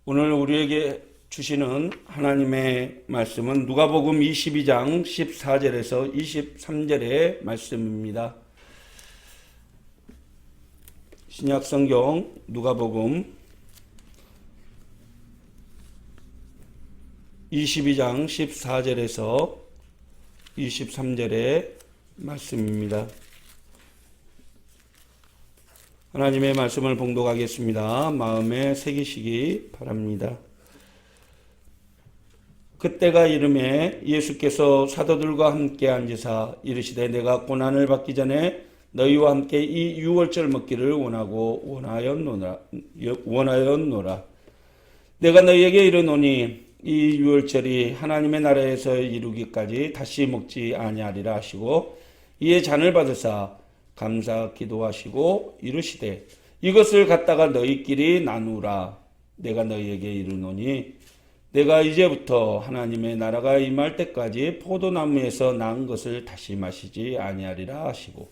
오늘 우리에게 주시는 하나님의 말씀은 누가복음 22장 14절에서 23절의 말씀입니다. 신약성경 누가복음 22장 14절에서 23절의 말씀입니다. 하나님의 말씀을 봉독하겠습니다. 마음에 새기시기 바랍니다. 그때가 이름에 예수께서 사도들과 함께 앉으사 이르시되 내가 고난을 받기 전에 너희와 함께 이 유월절 먹기를 원하였노라. 내가 너희에게 이르노니 이 유월절이 하나님의 나라에서 이루기까지 다시 먹지 아니하리라 하시고 이에 잔을 받으사 감사 기도하시고 이르시되 이것을 갖다가 너희끼리 나누라. 내가 너희에게 이르노니 내가 이제부터 하나님의 나라가 임할 때까지 포도나무에서 난 것을 다시 마시지 아니하리라 하시고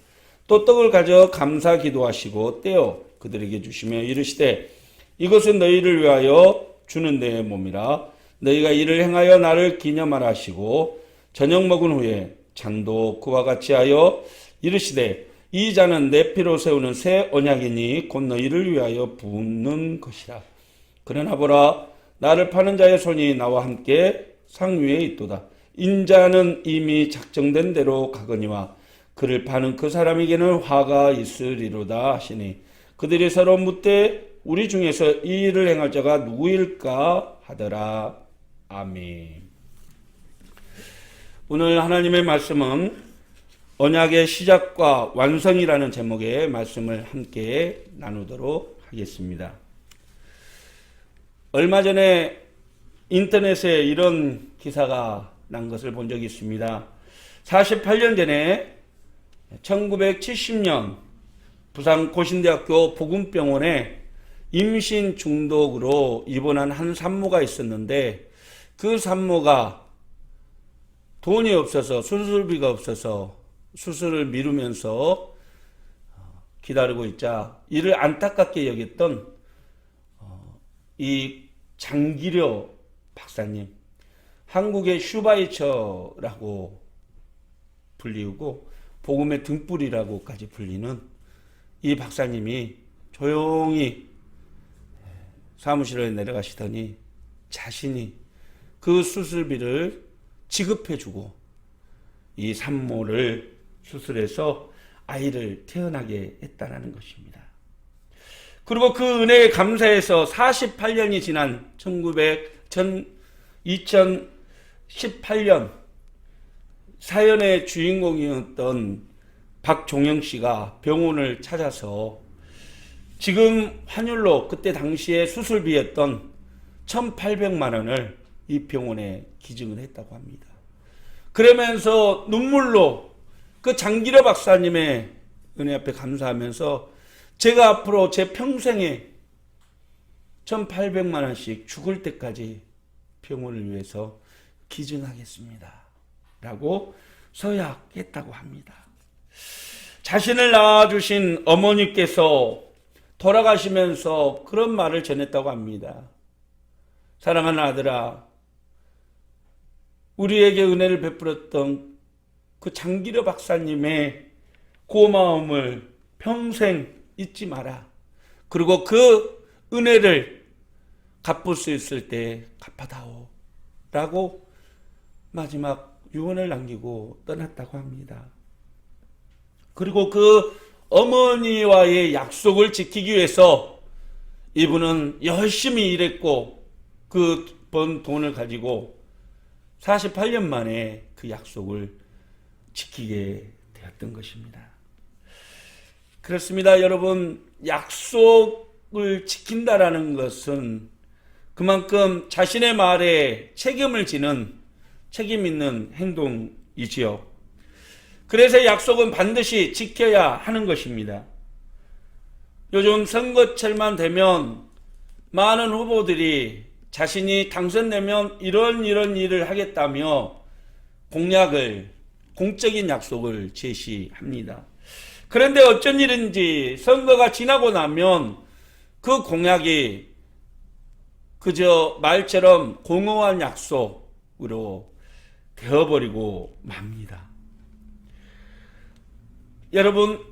또 떡을 가져 감사 기도하시고 떼어 그들에게 주시며 이르시되 이것은 너희를 위하여 주는 내 몸이라. 너희가 이를 행하여 나를 기념하라 하시고 저녁 먹은 후에 잔도 그와 같이 하여 이르시되 이 잔은 내 피로 세우는 새 언약이니 곧 너희를 위하여 붓는 것이라. 그러나 보라 나를 파는 자의 손이 나와 함께 상 위에 있도다. 인자는 이미 작정된 대로 가거니와 그를 파는 그 사람에게는 화가 있으리로다 하시니 그들이 서로 묻되 우리 중에서 이 일을 행할 자가 누구일까 하더라. 아멘. 오늘 하나님의 말씀은 언약의 시작과 완성이라는 제목의 말씀을 함께 나누도록 하겠습니다. 얼마 전에 인터넷에 이런 기사가 난 것을 본 적이 있습니다. 48년 전에 1970년 부산 고신대학교 보건병원에 임신 중독으로 입원한 한 산모가 있었는데 그 산모가 돈이 없어서 수술비가 없어서 수술을 미루면서 기다리고 있자 이를 안타깝게 여겼던 이 장기려 박사님, 한국의 슈바이처라고 불리우고 복음의 등불이라고까지 불리는 이 박사님이 조용히 사무실에 내려가시더니 자신이 그 수술비를 지급해주고 이 산모를 수술해서 아이를 태어나게 했다는 것입니다. 그리고 그 은혜에 감사해서 48년이 지난 2018년 사연의 주인공이었던 박종영 씨가 병원을 찾아서 지금 환율로 그때 당시에 수술비였던 1,800만 원을 이 병원에 기증을 했다고 합니다. 그러면서 눈물로 그 장기려 박사님의 은혜 앞에 감사하면서 제가 앞으로 제 평생에 1,800만 원씩 죽을 때까지 병원을 위해서 기증하겠습니다. 라고 서약했다고 합니다. 자신을 낳아주신 어머니께서 돌아가시면서 그런 말을 전했다고 합니다. 사랑하는 아들아, 우리에게 은혜를 베풀었던 그 장기려 박사님의 고마움을 평생 잊지 마라. 그리고 그 은혜를 갚을 수 있을 때 갚아다오. 라고 마지막 유언을 남기고 떠났다고 합니다. 그리고 그 어머니와의 약속을 지키기 위해서 이분은 열심히 일했고 그 번 돈을 가지고 48년 만에 그 약속을 지키게 되었던 것입니다. 그렇습니다. 여러분, 약속을 지킨다라는 것은 그만큼 자신의 말에 책임을 지는 책임 있는 행동이지요. 그래서 약속은 반드시 지켜야 하는 것입니다. 요즘 선거철만 되면 많은 후보들이 자신이 당선되면 이런 일을 하겠다며 공적인 약속을 제시합니다. 그런데 어쩐 일인지 선거가 지나고 나면 그 공약이 그저 말처럼 공허한 약속으로 되어버리고 맙니다. 여러분,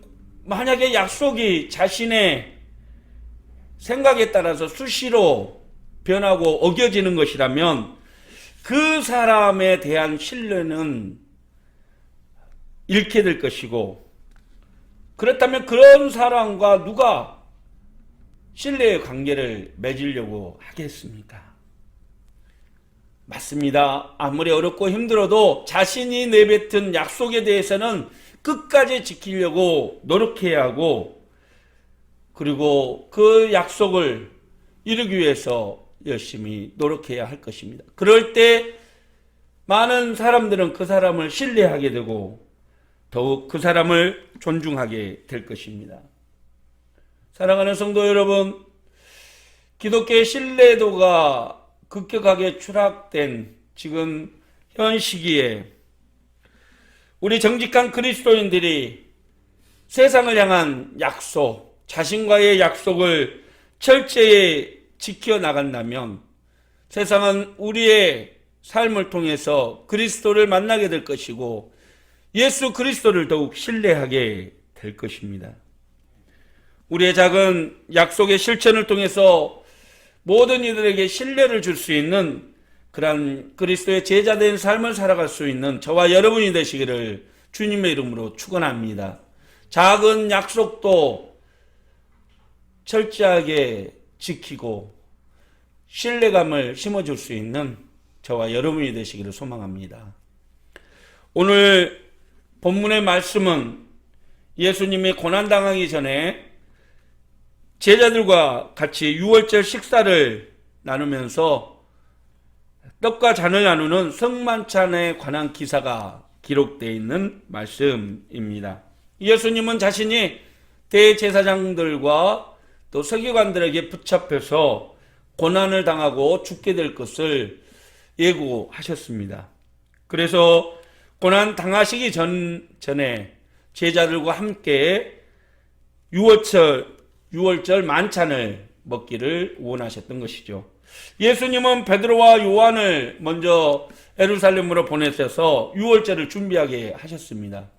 만약에 약속이 자신의 생각에 따라서 수시로 변하고 어겨지는 것이라면 그 사람에 대한 신뢰는 잃게 될 것이고, 그렇다면 그런 사람과 누가 신뢰의 관계를 맺으려고 하겠습니까? 맞습니다. 아무리 어렵고 힘들어도 자신이 내뱉은 약속에 대해서는 끝까지 지키려고 노력해야 하고, 그리고 그 약속을 이루기 위해서 열심히 노력해야 할 것입니다. 그럴 때 많은 사람들은 그 사람을 신뢰하게 되고 더욱 그 사람을 존중하게 될 것입니다. 사랑하는 성도 여러분, 기독교의 신뢰도가 급격하게 추락된 지금 현 시기에 우리 정직한 그리스도인들이 세상을 향한 약속, 자신과의 약속을 철저히 지켜나간다면 세상은 우리의 삶을 통해서 그리스도를 만나게 될 것이고 예수 그리스도를 더욱 신뢰하게 될 것입니다. 우리의 작은 약속의 실천을 통해서 모든 이들에게 신뢰를 줄 수 있는 그러한 그리스도의 제자된 삶을 살아갈 수 있는 저와 여러분이 되시기를 주님의 이름으로 축원합니다. 작은 약속도 철저하게 지키고 신뢰감을 심어줄 수 있는 저와 여러분이 되시기를 소망합니다. 오늘 본문의 말씀은 예수님이 고난당하기 전에 제자들과 같이 유월절 식사를 나누면서 떡과 잔을 나누는 성만찬에 관한 기사가 기록되어 있는 말씀입니다. 예수님은 자신이 대제사장들과 또 서기관들에게 붙잡혀서 고난을 당하고 죽게 될 것을 예고하셨습니다. 그래서 고난 당하시기 전에 제자들과 함께 유월절 만찬을 먹기를 원하셨던 것이죠. 예수님은 베드로와 요한을 먼저 예루살렘으로 보내셔서 유월절을 준비하게 하셨습니다.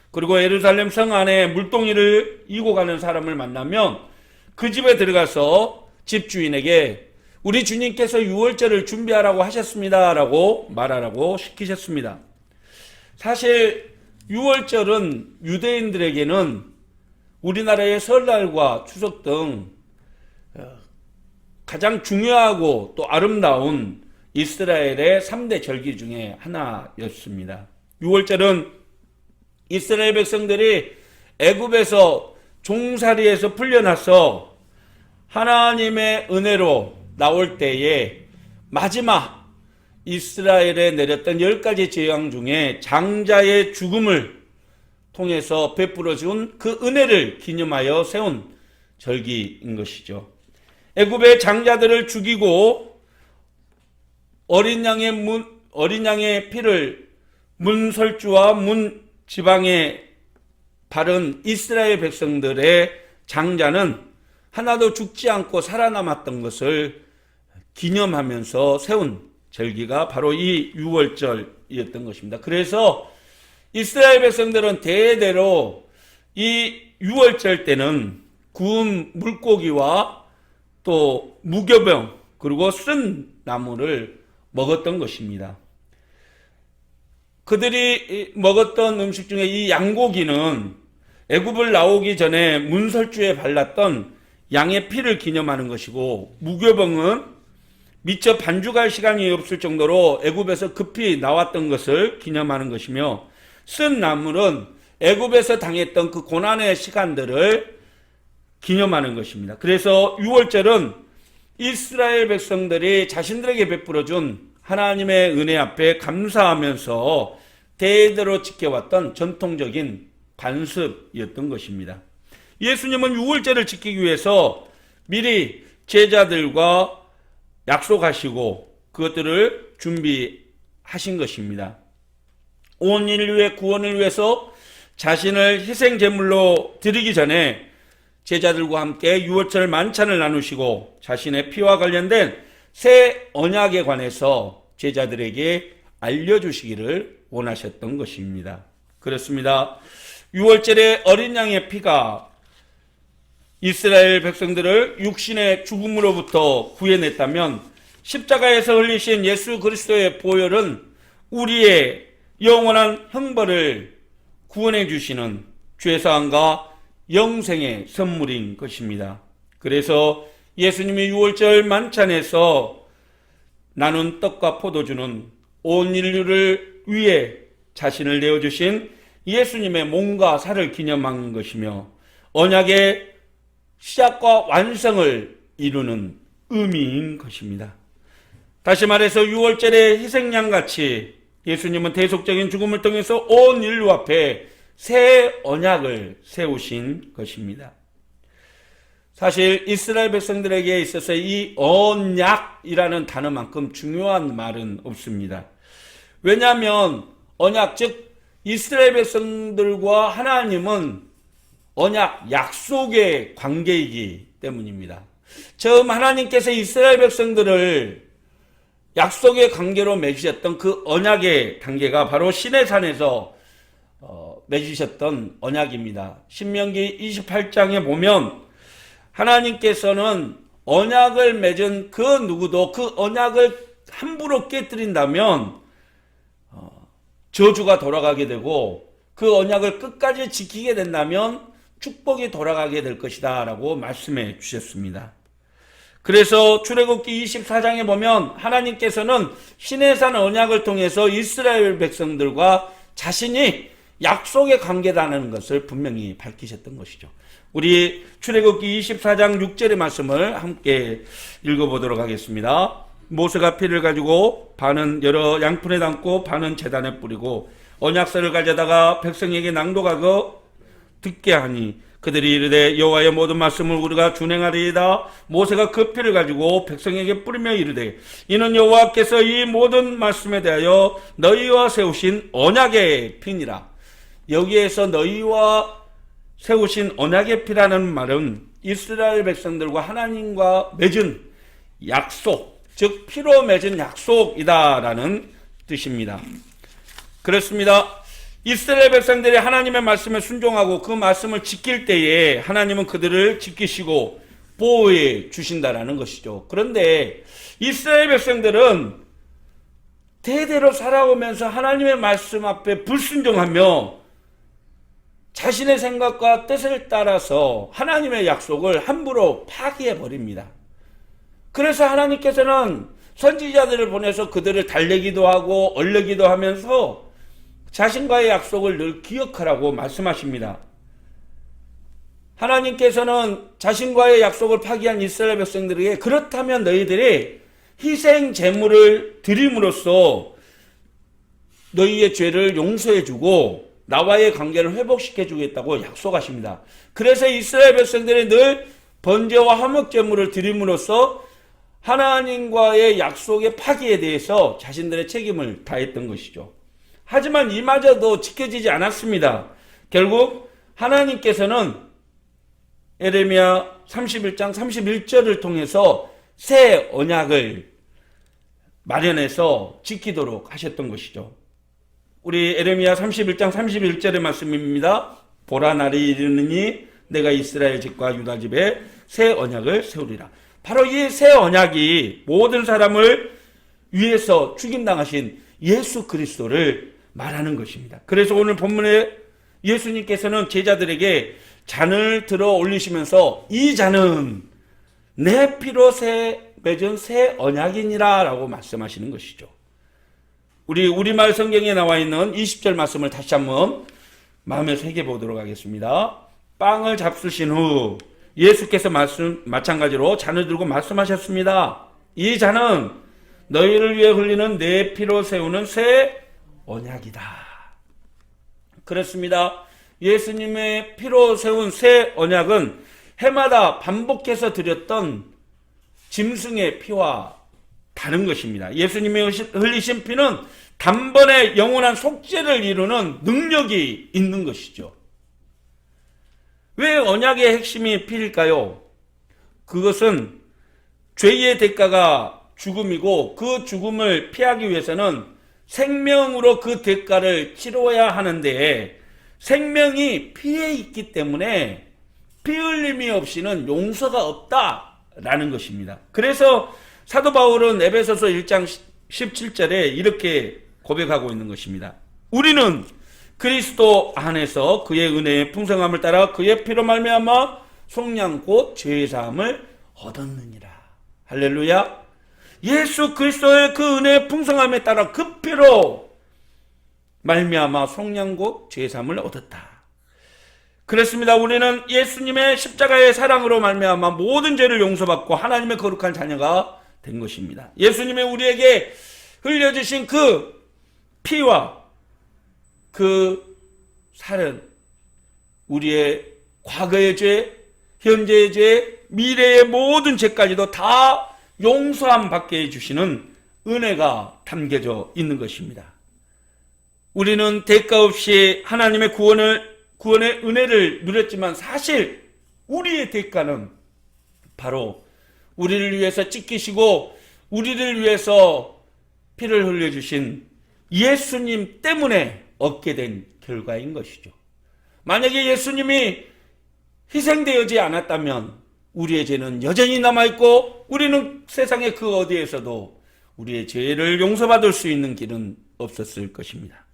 그리고 예루살렘 성 안에 물동이를 이고 가는 사람을 만나면 그 집에 들어가서 집주인에게 우리 주님께서 유월절을 준비하라고 하셨습니다 라고 말하라고 시키셨습니다. 사실 유월절은 유대인들에게는 우리나라의 설날과 추석 등 가장 중요하고 또 아름다운 이스라엘의 3대 절기 중에 하나였습니다. 유월절은 이스라엘 백성들이 애굽에서 종살이에서 풀려나서 하나님의 은혜로 나올 때에 마지막 이스라엘에 내렸던 10가지 재앙 중에 장자의 죽음을 통해서 베풀어 준 그 은혜를 기념하여 세운 절기인 것이죠. 애굽의 장자들을 죽이고 어린 양의 피를 문설주와 문 지방에 바른 이스라엘 백성들의 장자는 하나도 죽지 않고 살아남았던 것을 기념하면서 세운 절기가 바로 이 유월절이었던 것입니다. 그래서 이스라엘 백성들은 대대로 이 유월절 때는 구운 물고기와 또 무교병 그리고 쓴 나물을 먹었던 것입니다. 그들이 먹었던 음식 중에 이 양고기는 애굽을 나오기 전에 문설주에 발랐던 양의 피를 기념하는 것이고, 무교병은 미처 반죽할 시간이 없을 정도로 애굽에서 급히 나왔던 것을 기념하는 것이며, 쓴 나물은 애굽에서 당했던 그 고난의 시간들을 기념하는 것입니다. 그래서 유월절은 이스라엘 백성들이 자신들에게 베풀어준 하나님의 은혜 앞에 감사하면서 대대로 지켜왔던 전통적인 관습이었던 것입니다. 예수님은 유월절을 지키기 위해서 미리 제자들과 약속하시고 그것들을 준비하신 것입니다. 온 인류의 구원을 위해서 자신을 희생제물로 드리기 전에 제자들과 함께 유월절 만찬을 나누시고 자신의 피와 관련된 새 언약에 관해서 제자들에게 알려주시기를 원하셨던 것입니다. 그렇습니다. 6월절에 어린 양의 피가 이스라엘 백성들을 육신의 죽음으로부터 구해냈다면 십자가에서 흘리신 예수 그리스도의 보혈은 우리의 영원한 형벌을 구원해 주시는 죄사함과 영생의 선물인 것입니다. 그래서 예수님이 6월절 만찬에서 나눈 떡과 포도주는 온 인류를 위해 자신을 내어주신 예수님의 몸과 살을 기념한 것이며 언약의 시작과 완성을 이루는 의미인 것입니다. 다시 말해서 6월절의 희생양같이 예수님은 대속적인 죽음을 통해서 온 인류 앞에 새 언약을 세우신 것입니다. 사실 이스라엘 백성들에게 있어서 이 언약이라는 단어만큼 중요한 말은 없습니다. 왜냐하면 언약, 즉 이스라엘 백성들과 하나님은 언약, 약속의 관계이기 때문입니다. 처음 하나님께서 이스라엘 백성들을 약속의 관계로 맺으셨던 그 언약의 단계가 바로 시내산에서 맺으셨던 언약입니다. 신명기 28장에 보면 하나님께서는 언약을 맺은 그 누구도 그 언약을 함부로 깨뜨린다면 저주가 돌아가게 되고 그 언약을 끝까지 지키게 된다면 축복이 돌아가게 될 것이다 라고 말씀해 주셨습니다. 그래서 출애굽기 24장에 보면 하나님께서는 시내산 언약을 통해서 이스라엘 백성들과 자신이 약속의 관계라는 것을 분명히 밝히셨던 것이죠. 우리 출애굽기 24장 6절의 말씀을 함께 읽어보도록 하겠습니다. 모세가 피를 가지고 반은 여러 양푼에 담고 반은 제단에 뿌리고 언약서를 가져다가 백성에게 낭독하고 듣게 하니 그들이 이르되 여호와의 모든 말씀을 우리가 준행하리이다. 모세가 그 피를 가지고 백성에게 뿌리며 이르되 이는 여호와께서 이 모든 말씀에 대하여 너희와 세우신 언약의 피니라. 여기에서 너희와 세우신 언약의 피라는 말은 이스라엘 백성들과 하나님과 맺은 약속, 즉 피로 맺은 약속이다라는 뜻입니다. 그렇습니다. 이스라엘 백성들이 하나님의 말씀에 순종하고 그 말씀을 지킬 때에 하나님은 그들을 지키시고 보호해 주신다라는 것이죠. 그런데 이스라엘 백성들은 대대로 살아오면서 하나님의 말씀 앞에 불순종하며 자신의 생각과 뜻을 따라서 하나님의 약속을 함부로 파기해버립니다. 그래서 하나님께서는 선지자들을 보내서 그들을 달래기도 하고 얼르기도 하면서 자신과의 약속을 늘 기억하라고 말씀하십니다. 하나님께서는 자신과의 약속을 파기한 이스라엘 백성들에게 그렇다면 너희들이 희생 제물을 드림으로써 너희의 죄를 용서해주고 나와의 관계를 회복시켜주겠다고 약속하십니다. 그래서 이스라엘 백성들이 늘 번제와 화목 제물을 드림으로써 하나님과의 약속의 파기에 대해서 자신들의 책임을 다했던 것이죠. 하지만 이마저도 지켜지지 않았습니다. 결국 하나님께서는 에레미야 31장 31절을 통해서 새 언약을 마련해서 지키도록 하셨던 것이죠. 우리 에레미야 31장 31절의 말씀입니다. 보라 날이 이르느니 내가 이스라엘 집과 유다 집에 새 언약을 세우리라. 바로 이 새 언약이 모든 사람을 위해서 죽임당하신 예수 그리스도를 말하는 것입니다. 그래서 오늘 본문에 예수님께서는 제자들에게 잔을 들어 올리시면서 이 잔은 내 피로 맺은 새 언약이니라 라고 말씀하시는 것이죠. 우리말 성경에 나와 있는 20절 말씀을 다시 한번 마음에 새겨 보도록 하겠습니다. 빵을 잡수신 후 예수께서 마찬가지로 잔을 들고 말씀하셨습니다. 이 잔은 너희를 위해 흘리는 내 피로 세우는 새 언약이다. 그렇습니다. 예수님의 피로 세운 새 언약은 해마다 반복해서 드렸던 짐승의 피와 다른 것입니다. 예수님이 흘리신 피는 단번에 영원한 속죄를 이루는 능력이 있는 것이죠. 왜 언약의 핵심이 피일까요? 그것은 죄의 대가가 죽음이고 그 죽음을 피하기 위해서는 생명으로 그 대가를 치러야 하는데 생명이 피에 있기 때문에 피 흘림이 없이는 용서가 없다라는 것입니다. 그래서 사도 바울은 에베소서 1장 17절에 이렇게 고백하고 있는 것입니다. 우리는 그리스도 안에서 그의 은혜의 풍성함을 따라 그의 피로 말미암아 속량 곧 죄의 사함을 얻었느니라. 할렐루야. 예수 그리스도의 그 은혜의 풍성함에 따라 그 피로 말미암아 속량 곧 죄의 사함을 얻었다. 그렇습니다. 우리는 예수님의 십자가의 사랑으로 말미암아 모든 죄를 용서받고 하나님의 거룩한 자녀가 된 것입니다. 예수님이 우리에게 흘려주신 그 피와 그 살은 우리의 과거의 죄, 현재의 죄, 미래의 모든 죄까지도 다 용서함 받게 해주시는 은혜가 담겨져 있는 것입니다. 우리는 대가 없이 하나님의 구원의 은혜를 누렸지만 사실 우리의 대가는 바로 우리를 위해서 찢기시고 우리를 위해서 피를 흘려주신 예수님 때문에 얻게 된 결과인 것이죠. 만약에 예수님이 희생되지 않았다면 우리의 죄는 여전히 남아있고 우리는 세상의 그 어디에서도 우리의 죄를 용서받을 수 있는 길은 없었을 것입니다.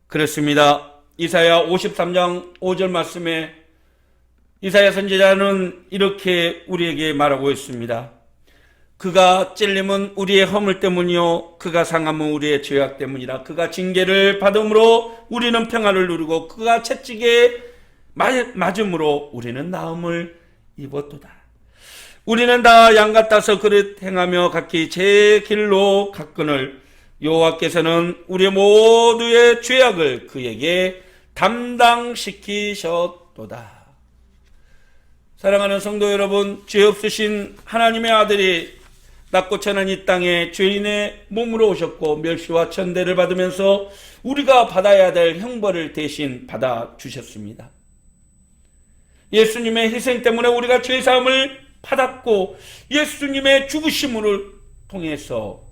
그렇습니다. 이사야 53장 5절 말씀에 이사야 선지자는 이렇게 우리에게 말하고 있습니다. 그가 찔림은 우리의 허물 때문이요 그가 상함은 우리의 죄악 때문이라. 그가 징계를 받음으로 우리는 평화를 누리고 그가 채찍에 맞음으로 우리는 나음을 입었도다. 우리는 다 양 같아서 그릇 행하며 각기 제 길로 갔거늘 여호와께서는 우리 모두의 죄악을 그에게 담당시키셨도다. 사랑하는 성도 여러분, 죄 없으신 하나님의 아들이 낮고 천한 이 땅에 죄인의 몸으로 오셨고 멸시와 천대를 받으면서 우리가 받아야 될 형벌을 대신 받아주셨습니다. 예수님의 희생 때문에 우리가 죄사함을 받았고 예수님의 죽으심을 통해서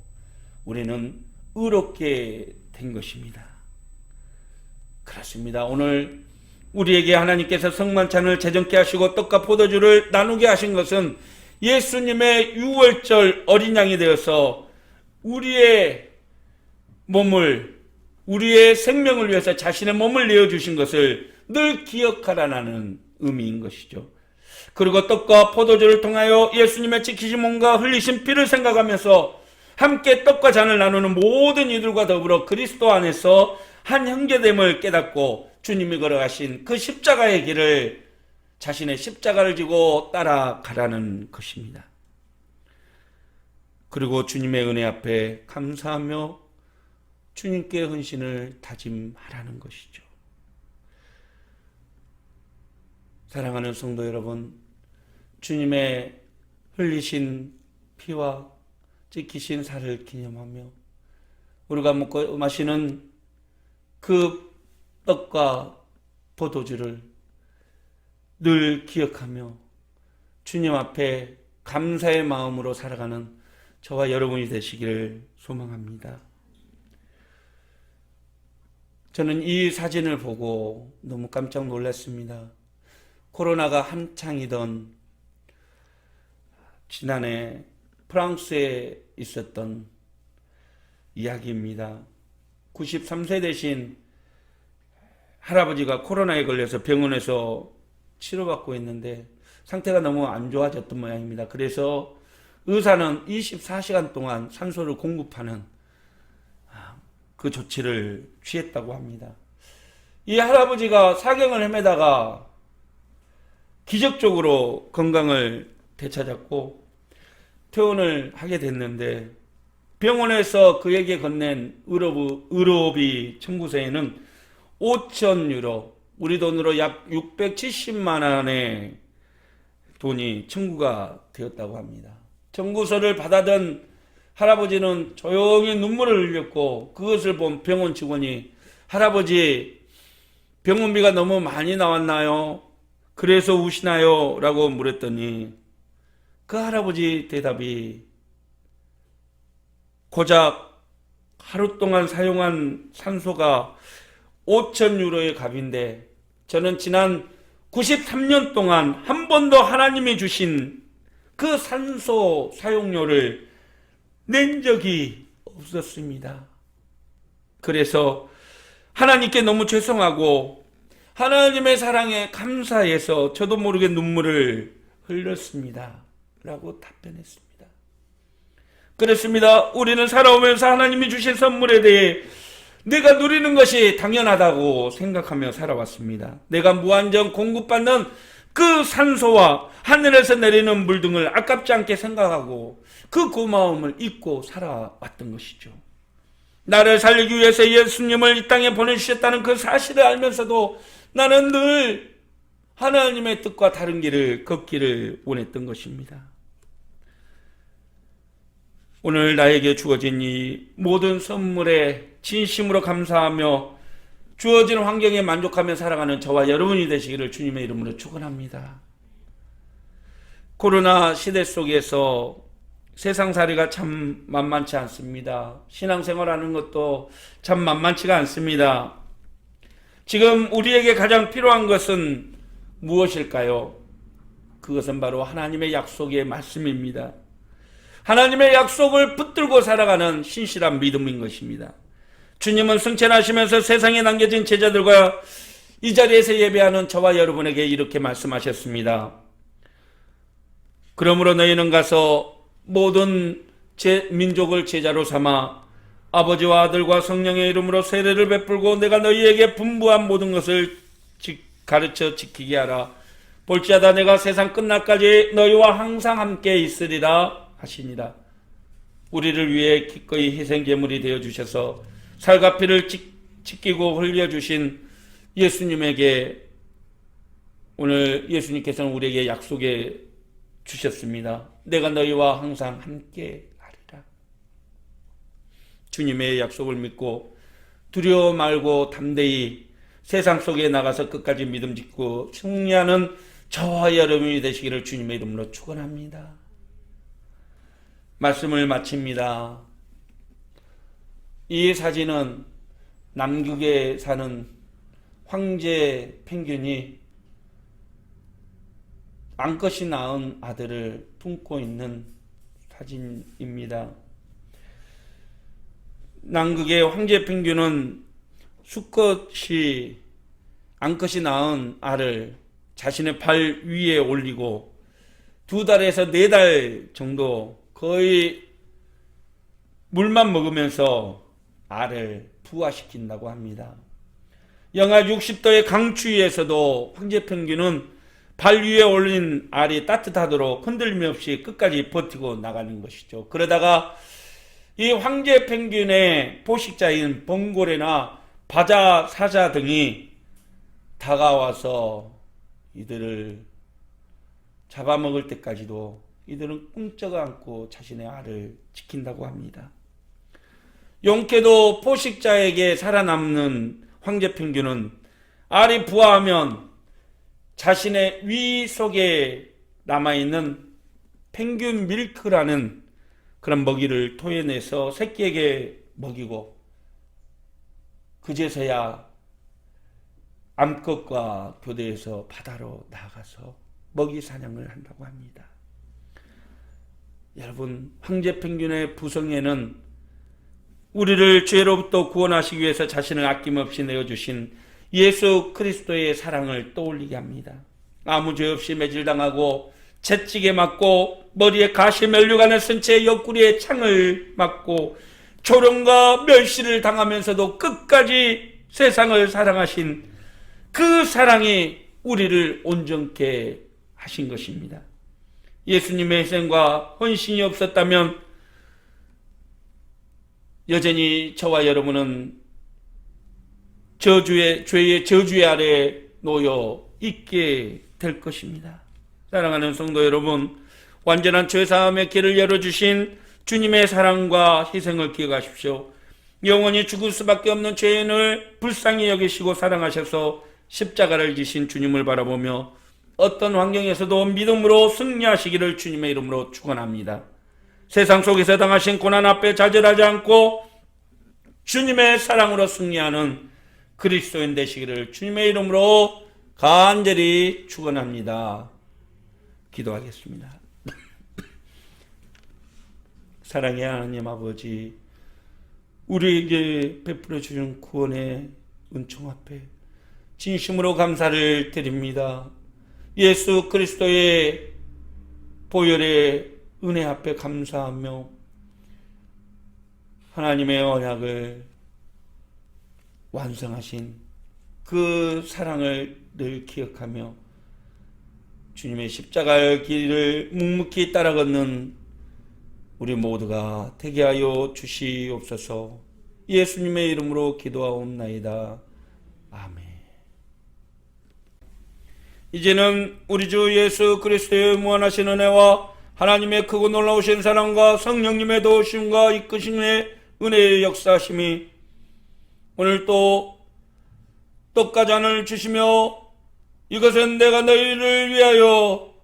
우리는 의롭게 된 것입니다. 그렇습니다. 오늘 우리에게 하나님께서 성만찬을 제정케 하시고 떡과 포도주를 나누게 하신 것은 예수님의 유월절 어린 양이 되어서 우리의 몸을, 우리의 생명을 위해서 자신의 몸을 내어주신 것을 늘 기억하라는 의미인 것이죠. 그리고 떡과 포도주를 통하여 예수님의 지키신 몸과 흘리신 피를 생각하면서 함께 떡과 잔을 나누는 모든 이들과 더불어 그리스도 안에서 한 형제됨을 깨닫고 주님이 걸어가신 그 십자가의 길을 자신의 십자가를 지고 따라가라는 것입니다. 그리고 주님의 은혜 앞에 감사하며 주님께 헌신을 다짐하라는 것이죠. 사랑하는 성도 여러분, 주님의 흘리신 피와 찢기신 살을 기념하며 우리가 먹고 마시는 그 떡과 포도주를 늘 기억하며 주님 앞에 감사의 마음으로 살아가는 저와 여러분이 되시기를 소망합니다. 저는 이 사진을 보고 너무 깜짝 놀랐습니다. 코로나가 한창이던 지난해 프랑스에 있었던 이야기입니다. 93세 되신 할아버지가 코로나에 걸려서 병원에서 치료받고 있는데 상태가 너무 안 좋아졌던 모양입니다. 그래서 의사는 24시간 동안 산소를 공급하는 그 조치를 취했다고 합니다. 이 할아버지가 사경을 헤매다가 기적적으로 건강을 되찾았고 퇴원을 하게 됐는데 병원에서 그에게 건넨 의료비 청구서에는 5,000유로, 우리 돈으로 약 670만 원의 돈이 청구가 되었다고 합니다. 청구서를 받아든 할아버지는 조용히 눈물을 흘렸고 그것을 본 병원 직원이 할아버지 병원비가 너무 많이 나왔나요? 그래서 우시나요? 라고 물었더니 그 할아버지 대답이 고작 하루 동안 사용한 산소가 5,000유로의 값인데 저는 지난 93년 동안 한 번도 하나님이 주신 그 산소 사용료를 낸 적이 없었습니다. 그래서 하나님께 너무 죄송하고 하나님의 사랑에 감사해서 저도 모르게 눈물을 흘렸습니다. 라고 답변했습니다. 그렇습니다. 우리는 살아오면서 하나님이 주신 선물에 대해 내가 누리는 것이 당연하다고 생각하며 살아왔습니다. 내가 무한정 공급받는 그 산소와 하늘에서 내리는 물 등을 아깝지 않게 생각하고 그 고마움을 잊고 살아왔던 것이죠. 나를 살리기 위해서 예수님을 이 땅에 보내주셨다는 그 사실을 알면서도 나는 늘 하나님의 뜻과 다른 길을 걷기를 원했던 것입니다. 오늘 나에게 주어진 이 모든 선물에 진심으로 감사하며 주어진 환경에 만족하며 살아가는 저와 여러분이 되시기를 주님의 이름으로 축원합니다. 코로나 시대 속에서 세상살이가 참 만만치 않습니다. 신앙생활하는 것도 참 만만치가 않습니다. 지금 우리에게 가장 필요한 것은 무엇일까요? 그것은 바로 하나님의 약속의 말씀입니다. 하나님의 약속을 붙들고 살아가는 신실한 믿음인 것입니다. 주님은 승천하시면서 세상에 남겨진 제자들과 이 자리에서 예배하는 저와 여러분에게 이렇게 말씀하셨습니다. 그러므로 너희는 가서 모든 민족을 제자로 삼아 아버지와 아들과 성령의 이름으로 세례를 베풀고 내가 너희에게 분부한 모든 것을 가르쳐 지키게 하라. 볼지어다 내가 세상 끝날까지 너희와 항상 함께 있으리라 하시니라. 우리를 위해 기꺼이 희생제물이 되어주셔서 살과 피를 지키고 흘려주신 예수님에게 오늘 예수님께서는 우리에게 약속해 주셨습니다. 내가 너희와 항상 함께 하리라. 주님의 약속을 믿고 두려워 말고 담대히 세상 속에 나가서 끝까지 믿음 짓고 승리하는 저와 여러분이 되시기를 주님의 이름으로 축원합니다. 말씀을 마칩니다. 이 사진은 남극에 사는 황제 펭귄이 암컷이 낳은 아들을 품고 있는 사진입니다. 남극의 황제 펭귄은 수컷이 암컷이 낳은 알을 자신의 발 위에 올리고 2달에서 4달 정도 거의 물만 먹으면서 알을 부화시킨다고 합니다. 영하 60도의 강추위에서도 황제 펭귄은 발 위에 올린 알이 따뜻하도록 흔들림 없이 끝까지 버티고 나가는 것이죠. 그러다가 이 황제 펭귄의 포식자인 범고래나 바자, 사자 등이 다가와서 이들을 잡아먹을 때까지도 이들은 꿈쩍 않고 자신의 알을 지킨다고 합니다. 용케도 포식자에게 살아남는 황제 펭귄은 알이 부화하면 자신의 위 속에 남아있는 펭귄 밀크라는 그런 먹이를 토해내서 새끼에게 먹이고 그제서야 암컷과 교대해서 바다로 나가서 먹이 사냥을 한다고 합니다. 여러분, 황제 펭귄의 부성에는 우리를 죄로부터 구원하시기 위해서 자신을 아낌없이 내어주신 예수 그리스도의 사랑을 떠올리게 합니다. 아무 죄 없이 매질당하고 채찍에 맞고 머리에 가시 면류관을 쓴 채 옆구리에 창을 맞고 조롱과 멸시를 당하면서도 끝까지 세상을 사랑하신 그 사랑이 우리를 온전케 하신 것입니다. 예수님의 희생과 헌신이 없었다면 여전히 저와 여러분은 죄의 저주의 아래 놓여 있게 될 것입니다. 사랑하는 성도 여러분, 완전한 죄사함의 길을 열어주신 주님의 사랑과 희생을 기억하십시오. 영원히 죽을 수밖에 없는 죄인을 불쌍히 여기시고 사랑하셔서 십자가를 지신 주님을 바라보며 어떤 환경에서도 믿음으로 승리하시기를 주님의 이름으로 축원합니다. 세상 속에서 당하신 고난 앞에 좌절하지 않고 주님의 사랑으로 승리하는 그리스도인 되시기를 주님의 이름으로 간절히 축원합니다. 기도하겠습니다. 사랑의 하나님 아버지, 우리에게 베풀어 주신 구원의 은총 앞에 진심으로 감사를 드립니다. 예수 그리스도의 보혈의 은혜 앞에 감사하며 하나님의 언약을 완성하신 그 사랑을 늘 기억하며 주님의 십자가의 길을 묵묵히 따라 걷는 우리 모두가 되게 하여 주시옵소서. 예수님의 이름으로 기도하옵나이다. 아멘. 이제는 우리 주 예수 그리스도의 무한하신 은혜와 하나님의 크고 놀라우신 사랑과 성령님의 도우심과 이끄심의 은혜의 역사하심이 오늘 또 떡과 잔을 주시며 이것은 내가 너희를 위하여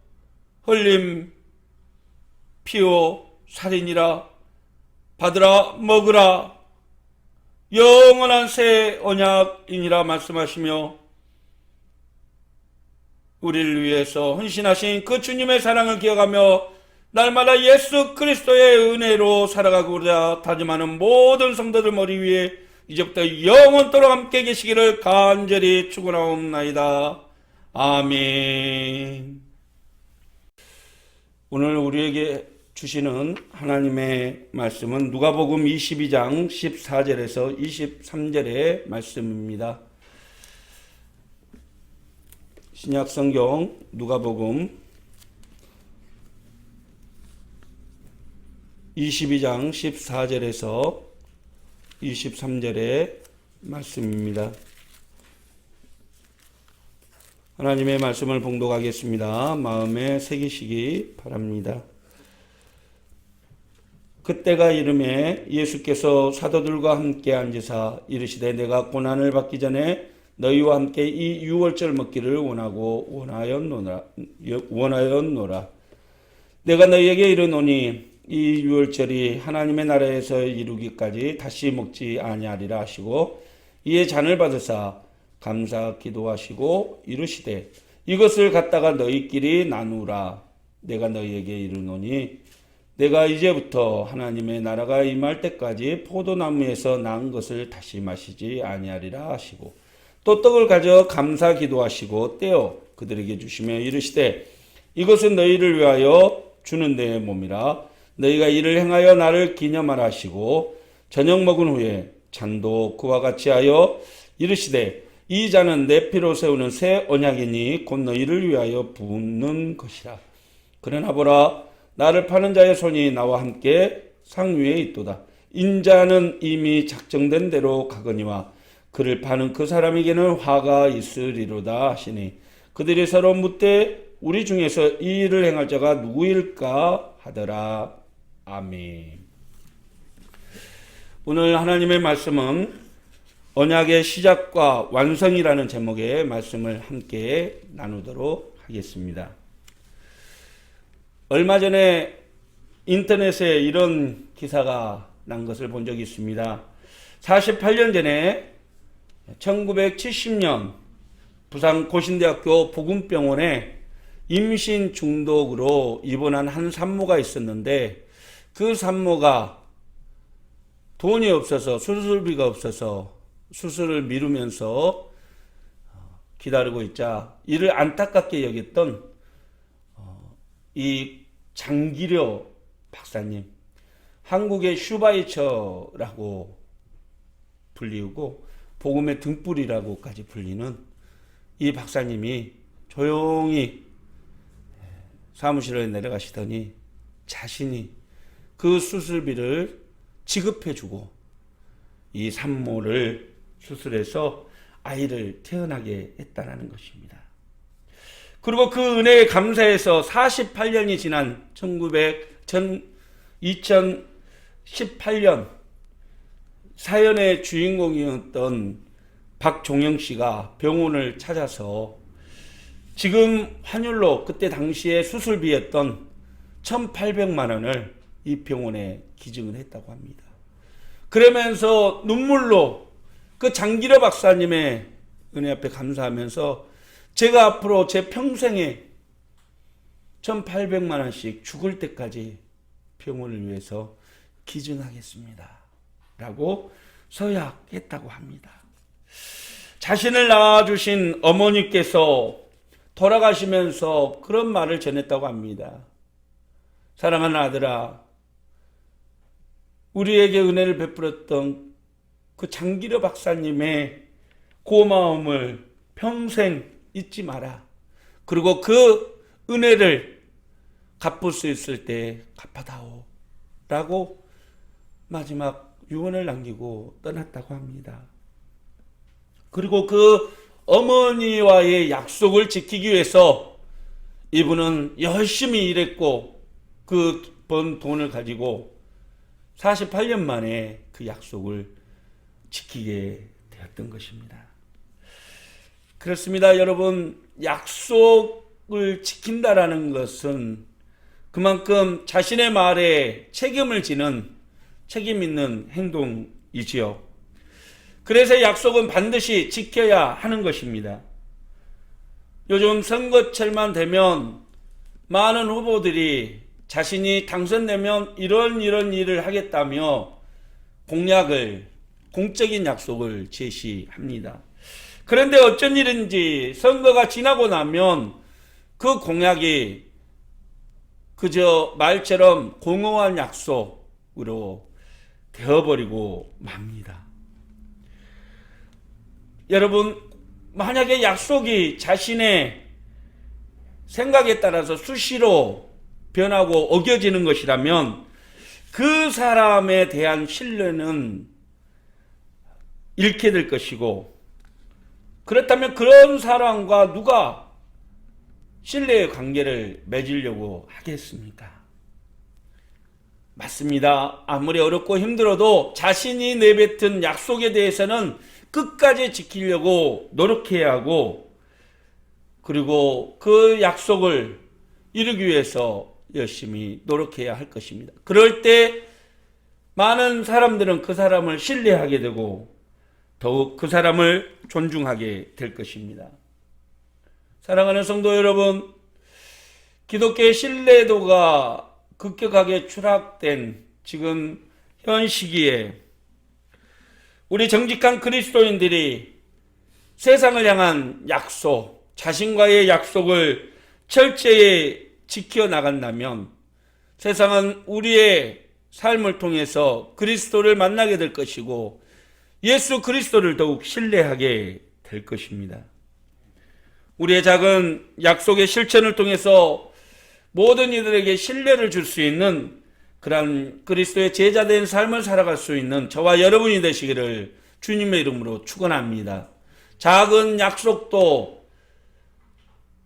흘림 피요 살이니라, 받으라 먹으라, 영원한 새 언약이니라 말씀하시며 우리를 위해서 헌신하신 그 주님의 사랑을 기억하며 날마다 예수 그리스도의 은혜로 살아가고자 다짐하는 모든 성도들 머리 위에 이제부터 영원토록 함께 계시기를 간절히 축원하옵나이다. 아멘. 오늘 우리에게 주시는 하나님의 말씀은 누가복음 22장 14절에서 23절의 말씀입니다. 신약성경 누가복음 22장 14절에서 23절의 말씀입니다. 하나님의 말씀을 봉독하겠습니다. 마음에 새기시기 바랍니다. 그때가 이름에 예수께서 사도들과 함께 앉으사 이르시되 내가 고난을 받기 전에 너희와 함께 이 유월절 먹기를 원하였노라. 내가 너희에게 이르노니 이 유월절이 하나님의 나라에서 이루기까지 다시 먹지 아니하리라 하시고 이에 잔을 받으사 감사 기도하시고 이르시되 이것을 갖다가 너희끼리 나누라. 내가 너희에게 이르노니 내가 이제부터 하나님의 나라가 임할 때까지 포도나무에서 난 것을 다시 마시지 아니하리라 하시고 또 떡을 가져 감사 기도하시고 떼어 그들에게 주시며 이르시되 이것은 너희를 위하여 주는 내 몸이라. 너희가 이를 행하여 나를 기념하라 하시고 저녁 먹은 후에 잔도 그와 같이 하여 이르시되 이 잔은 내 피로 세우는 새 언약이니 곧 너희를 위하여 붓는 것이라. 그러나 보라, 나를 파는 자의 손이 나와 함께 상 위에 있도다. 인자는 이미 작정된 대로 가거니와 그를 파는 그 사람에게는 화가 있으리로다 하시니 그들이 서로 묻되 우리 중에서 이 일을 행할 자가 누구일까 하더라. 아멘. 오늘 하나님의 말씀은 언약의 시작과 완성이라는 제목의 말씀을 함께 나누도록 하겠습니다. 얼마 전에 인터넷에 이런 기사가 난 것을 본 적이 있습니다. 48년 전에 1970년 부산 고신대학교 보건병원에 임신 중독으로 입원한 한 산모가 있었는데 그 산모가 돈이 없어서 수술비가 없어서 수술을 미루면서 기다리고 있자 이를 안타깝게 여겼던 이 장기려 박사님, 한국의 슈바이처라고 불리우고 복음의 등불이라고까지 불리는 이 박사님이 조용히 사무실에 내려가시더니 자신이 그 수술비를 지급해주고 이 산모를 수술해서 아이를 태어나게 했다는 것입니다. 그리고 그 은혜에 감사해서 48년이 지난 2018년 사연의 주인공이었던 박종영 씨가 병원을 찾아서 지금 환율로 그때 당시에 수술비였던 1,800만 원을 이 병원에 기증을 했다고 합니다. 그러면서 눈물로 그 장기려 박사님의 은혜 앞에 감사하면서 제가 앞으로 제 평생에 1,800만 원씩 죽을 때까지 병원을 위해서 기증하겠습니다 라고 서약했다고 합니다. 자신을 낳아주신 어머니께서 돌아가시면서 그런 말을 전했다고 합니다. 사랑하는 아들아, 우리에게 은혜를 베풀었던 그 장기려 박사님의 고마움을 평생 잊지 마라. 그리고 그 은혜를 갚을 수 있을 때 갚아다오 라고 마지막 유언을 남기고 떠났다고 합니다. 그리고 그 어머니와의 약속을 지키기 위해서 이분은 열심히 일했고 그 번 돈을 가지고 48년 만에 그 약속을 지키게 되었던 것입니다. 그렇습니다. 여러분, 약속을 지킨다라는 것은 그만큼 자신의 말에 책임을 지는 책임 있는 행동이지요. 그래서 약속은 반드시 지켜야 하는 것입니다. 요즘 선거철만 되면 많은 후보들이 자신이 당선되면 이런 일을 하겠다며 공적인 약속을 제시합니다. 그런데 어쩐 일인지 선거가 지나고 나면 그 공약이 그저 말처럼 공허한 약속으로 되어버리고 맙니다. 여러분, 만약에 약속이 자신의 생각에 따라서 수시로 변하고 어겨지는 것이라면 그 사람에 대한 신뢰는 잃게 될 것이고, 그렇다면 그런 사람과 누가 신뢰의 관계를 맺으려고 하겠습니까? 맞습니다. 아무리 어렵고 힘들어도 자신이 내뱉은 약속에 대해서는 끝까지 지키려고 노력해야 하고, 그리고 그 약속을 이루기 위해서 열심히 노력해야 할 것입니다. 그럴 때 많은 사람들은 그 사람을 신뢰하게 되고 더욱 그 사람을 존중하게 될 것입니다. 사랑하는 성도 여러분, 기독교의 신뢰도가 급격하게 추락된 지금 현 시기에 우리 정직한 그리스도인들이 세상을 향한 약속, 자신과의 약속을 철저히 지켜나간다면 세상은 우리의 삶을 통해서 그리스도를 만나게 될 것이고 예수 그리스도를 더욱 신뢰하게 될 것입니다. 우리의 작은 약속의 실천을 통해서 모든 이들에게 신뢰를 줄 수 있는 그런 그리스도의 제자된 삶을 살아갈 수 있는 저와 여러분이 되시기를 주님의 이름으로 축원합니다. 작은 약속도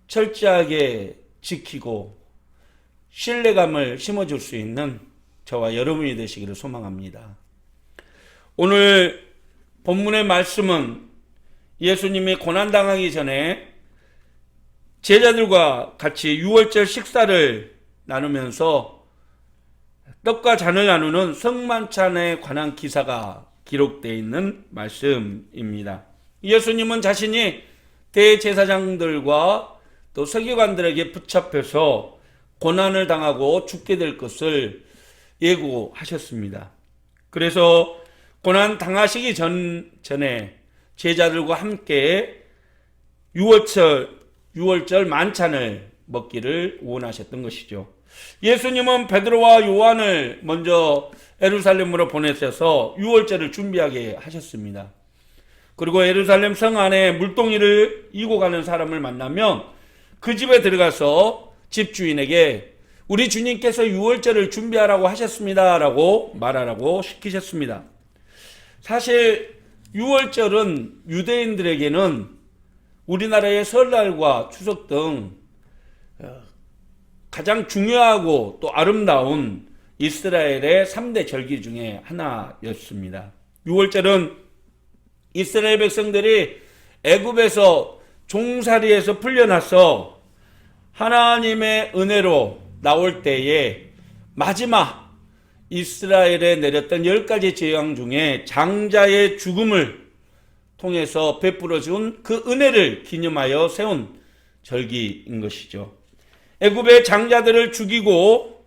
철저하게 지키고 신뢰감을 심어줄 수 있는 저와 여러분이 되시기를 소망합니다. 오늘 본문의 말씀은 예수님이 고난당하기 전에 제자들과 같이 유월절 식사를 나누면서 떡과 잔을 나누는 성만찬에 관한 기사가 기록되어 있는 말씀입니다. 예수님은 자신이 대제사장들과 또 서기관들에게 붙잡혀서 고난을 당하고 죽게 될 것을 예고하셨습니다. 그래서 고난 당하시기 전에 제자들과 함께 유월절 만찬을 먹기를 원하셨던 것이죠. 예수님은 베드로와 요한을 먼저 예루살렘으로 보내셔서 유월절을 준비하게 하셨습니다. 그리고 예루살렘 성 안에 물동이를 이고 가는 사람을 만나면 그 집에 들어가서 집주인에게 우리 주님께서 유월절을 준비하라고 하셨습니다 라고 말하라고 시키셨습니다. 사실 유월절은 유대인들에게는 우리나라의 설날과 추석 등 가장 중요하고 또 아름다운 이스라엘의 3대 절기 중에 하나였습니다. 유월절은 이스라엘 백성들이 애굽에서 종살이에서 풀려나서 하나님의 은혜로 나올 때에 마지막 이스라엘에 내렸던 10가지 재앙 중에 장자의 죽음을 통해서 베풀어 준 그 은혜를 기념하여 세운 절기인 것이죠. 애굽의 장자들을 죽이고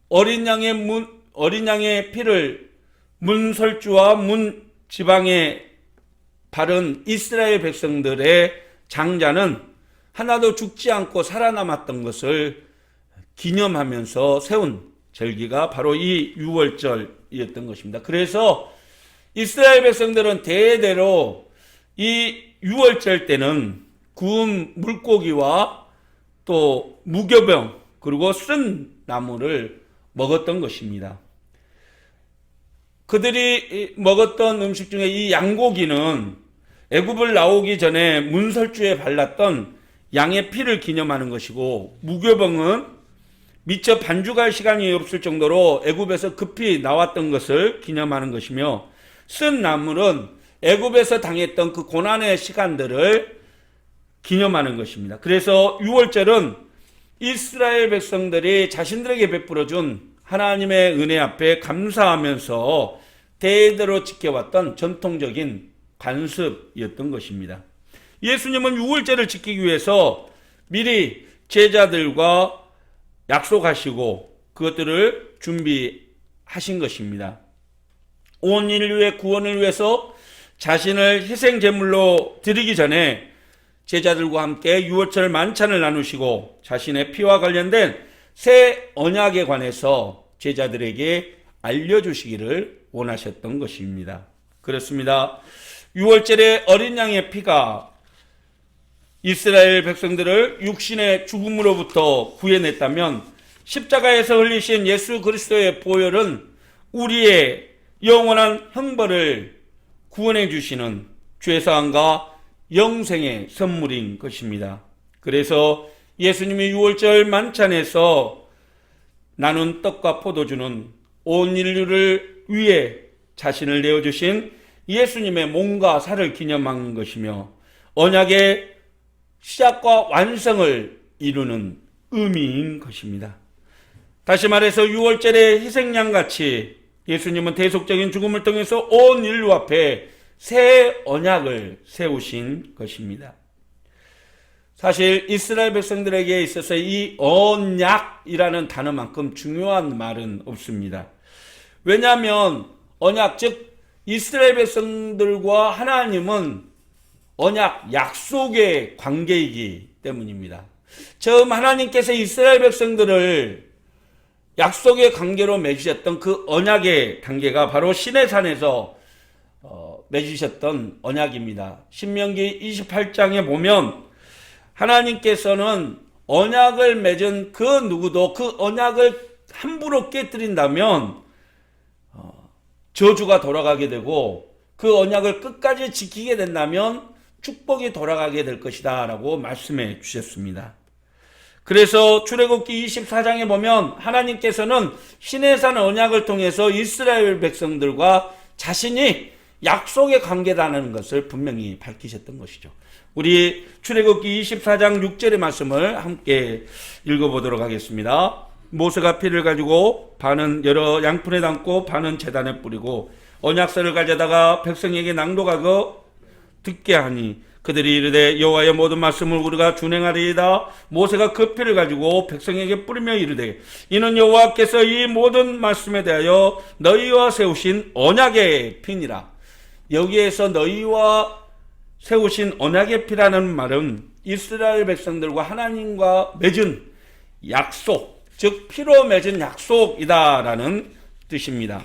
어린 양의 피를 문설주와 문 지방에 바른 이스라엘 백성들의 장자는 하나도 죽지 않고 살아남았던 것을 기념하면서 세운 절기가 바로 이 유월절이었던 것입니다. 그래서 이스라엘 백성들은 대대로 이 유월절 때는 구운 물고기와 또 무교병 그리고 쓴 나물을 먹었던 것입니다. 그들이 먹었던 음식 중에 이 양고기는 애굽을 나오기 전에 문설주에 발랐던 양의 피를 기념하는 것이고, 무교병은 미처 반죽할 시간이 없을 정도로 애굽에서 급히 나왔던 것을 기념하는 것이며, 쓴 나물은 애굽에서 당했던 그 고난의 시간들을 기념하는 것입니다. 그래서 유월절은 이스라엘 백성들이 자신들에게 베풀어준 하나님의 은혜 앞에 감사하면서 대대로 지켜왔던 전통적인 관습이었던 것입니다. 예수님은 유월절을 지키기 위해서 미리 제자들과 약속하시고 그것들을 준비하신 것입니다. 온 인류의 구원을 위해서 자신을 희생제물로 드리기 전에 제자들과 함께 유월절 만찬을 나누시고 자신의 피와 관련된 새 언약에 관해서 제자들에게 알려주시기를 원하셨던 것입니다. 그렇습니다. 유월절의 어린 양의 피가 이스라엘 백성들을 육신의 죽음으로부터 구해냈다면, 십자가에서 흘리신 예수 그리스도의 보혈은 우리의 영원한 형벌을 구원해 주시는 죄사함과 영생의 선물인 것입니다. 그래서 예수님이 유월절 만찬에서 나눈 떡과 포도주는 온 인류를 위해 자신을 내어주신 예수님의 몸과 살을 기념하는 것이며, 언약의 시작과 완성을 이루는 의미인 것입니다. 다시 말해서 유월절의 희생양같이 예수님은 대속적인 죽음을 통해서 온 인류 앞에 새 언약을 세우신 것입니다. 사실 이스라엘 백성들에게 있어서 이 언약이라는 단어만큼 중요한 말은 없습니다. 왜냐하면 언약, 즉 이스라엘 백성들과 하나님은 언약, 약속의 관계이기 때문입니다. 처음 하나님께서 이스라엘 백성들을 약속의 관계로 맺으셨던 그 언약의 단계가 바로 시내산에서 맺으셨던 언약입니다. 신명기 28장에 보면 하나님께서는 언약을 맺은 그 누구도 그 언약을 함부로 깨뜨린다면 저주가 돌아가게 되고, 그 언약을 끝까지 지키게 된다면 축복이 돌아가게 될 것이다 라고 말씀해 주셨습니다. 그래서 출애굽기 24장에 보면 하나님께서는 시내산 언약을 통해서 이스라엘 백성들과 자신이 약속의 관계라는 것을 분명히 밝히셨던 것이죠. 우리 출애굽기 24장 6절의 말씀을 함께 읽어보도록 하겠습니다. 모세가 피를 가지고 반은 여러 양푼에 담고 반은 제단에 뿌리고 언약서를 가져다가 백성에게 낭독하고 듣게 하니, 그들이 이르되 여호와의 모든 말씀을 우리가 준행하리이다. 모세가 그 피를 가지고 백성에게 뿌리며 이르되 이는 여호와께서 이 모든 말씀에 대하여 너희와 세우신 언약의 피니라. 여기에서 너희와 세우신 언약의 피라는 말은 이스라엘 백성들과 하나님과 맺은 약속, 즉 피로 맺은 약속이다라는 뜻입니다.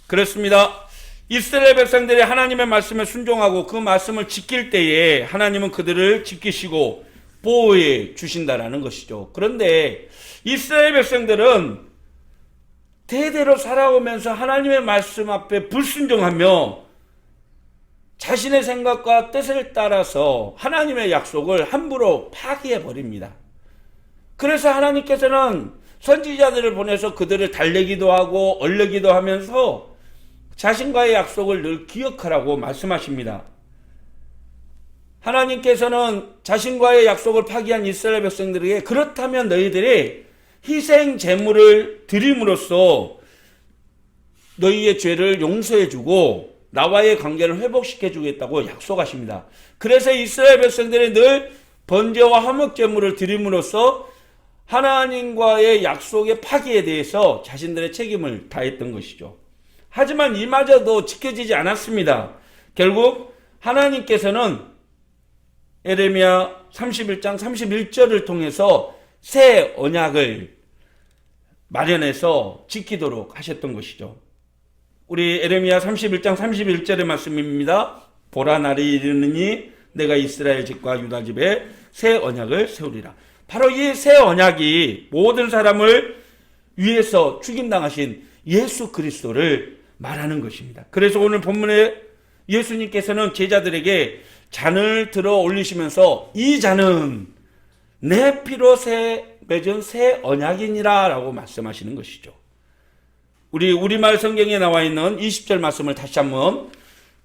그렇습니다. 이스라엘 백성들이 하나님의 말씀에 순종하고 그 말씀을 지킬 때에 하나님은 그들을 지키시고 보호해 주신다라는 것이죠. 그런데 이스라엘 백성들은 대대로 살아오면서 하나님의 말씀 앞에 불순종하며 자신의 생각과 뜻을 따라서 하나님의 약속을 함부로 파기해 버립니다. 그래서 하나님께서는 선지자들을 보내서 그들을 달래기도 하고 얼르기도 하면서 자신과의 약속을 늘 기억하라고 말씀하십니다. 하나님께서는 자신과의 약속을 파기한 이스라엘 백성들에게 그렇다면 너희들이 희생 제물을 드림으로써 너희의 죄를 용서해주고 나와의 관계를 회복시켜주겠다고 약속하십니다. 그래서 이스라엘 백성들이 늘 번제와 화목 제물을 드림으로써 하나님과의 약속의 파기에 대해서 자신들의 책임을 다했던 것이죠. 하지만 이마저도 지켜지지 않았습니다. 결국 하나님께서는 에레미야 31장 31절을 통해서 새 언약을 마련해서 지키도록 하셨던 것이죠. 우리 에레미야 31장 31절의 말씀입니다. 보라 날이 이르느니 내가 이스라엘 집과 유다 집에 새 언약을 세우리라. 바로 이 새 언약이 모든 사람을 위해서 죽임당하신 예수 그리스도를 말하는 것입니다. 그래서 오늘 본문에 예수님께서는 제자들에게 잔을 들어 올리시면서 이 잔은 내 피로 맺은 새 언약이니라 라고 말씀하시는 것이죠. 우리말 성경에 나와 있는 20절 말씀을 다시 한번